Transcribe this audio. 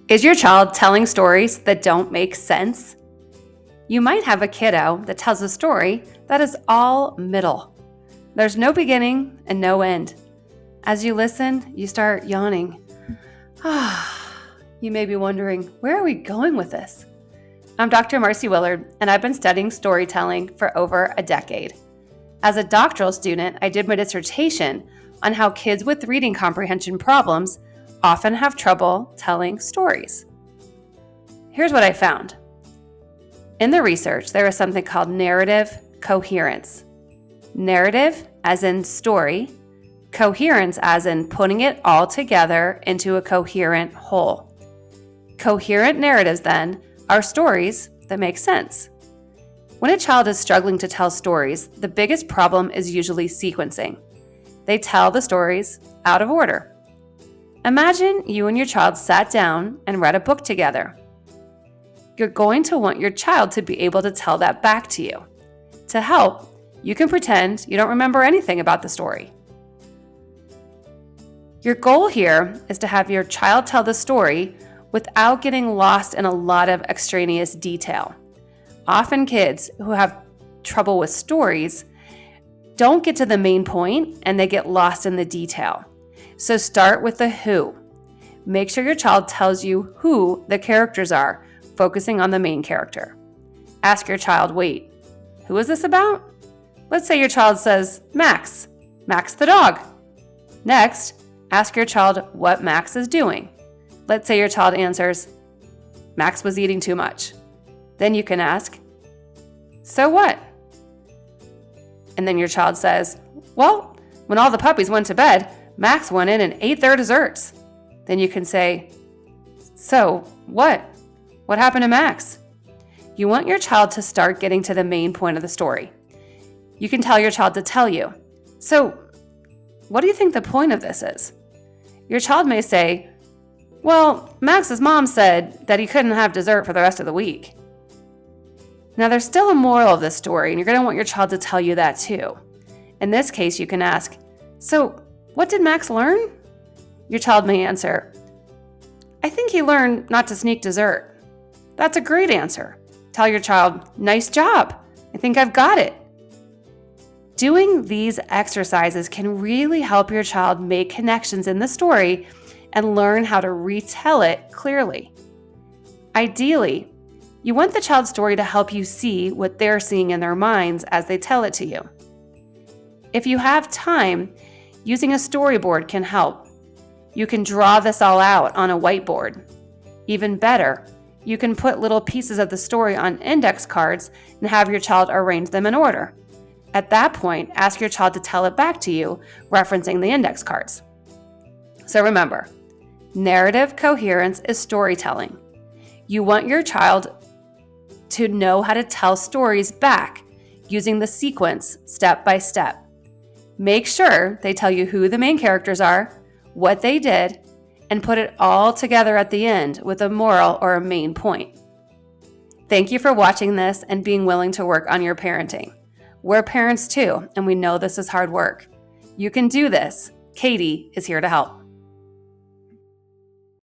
Is your child telling stories that don't make sense? You might have a kiddo that tells a story that is all middle. There's no beginning and no end. As you listen, you start yawning. You may be wondering, where are we going with this? I'm Dr. Marcy Willard, and I've been studying storytelling for over a decade. As a doctoral student, I did my dissertation on how kids with reading comprehension problems often have trouble telling stories. Here's what I found. In the research, there is something called narrative coherence. Narrative as in story, coherence as in putting it all together into a coherent whole. Coherent narratives, then, are stories that make sense. When a child is struggling to tell stories, the biggest problem is usually sequencing. They tell the stories out of order. Imagine you and your child sat down and read a book together. You're going to want your child to be able to tell that back to you. To help, you can pretend you don't remember anything about the story. Your goal here is to have your child tell the story without getting lost in a lot of extraneous detail. Often kids who have trouble with stories don't get to the main point and they get lost in the detail. So start with the who. Make sure your child tells you who the characters are, focusing on the main character. Ask your child, wait, who is this about? Let's say your child says, Max the dog. Next, ask your child what Max is doing. Let's say your child answers, Max was eating too much. Then you can ask, so what? And then your child says, well, when all the puppies went to bed, Max went in and ate their desserts. Then you can say, so what? What happened to Max? You want your child to start getting to the main point of the story. You can tell your child to tell you, so what do you think the point of this is? Your child may say, well, Max's mom said that he couldn't have dessert for the rest of the week. Now, there's still a moral of this story, and you're going to want your child to tell you that too. In this case, you can ask, so what did Max learn? Your child may answer, I think he learned not to sneak dessert. That's a great answer. Tell your child, nice job. I think I've got it. Doing these exercises can really help your child make connections in the story and learn how to retell it clearly. Ideally, you want the child's story to help you see what they're seeing in their minds as they tell it to you. If you have time, using a storyboard can help. You can draw this all out on a whiteboard. Even better, you can put little pieces of the story on index cards and have your child arrange them in order. At that point, ask your child to tell it back to you, referencing the index cards. So remember, narrative coherence is storytelling. You want your child to know how to tell stories back using the sequence step by step. Make sure they tell you who the main characters are, what they did, and put it all together at the end with a moral or a main point. Thank you for watching this and being willing to work on your parenting. We're parents too, and we know this is hard work. You can do this. Katie is here to help.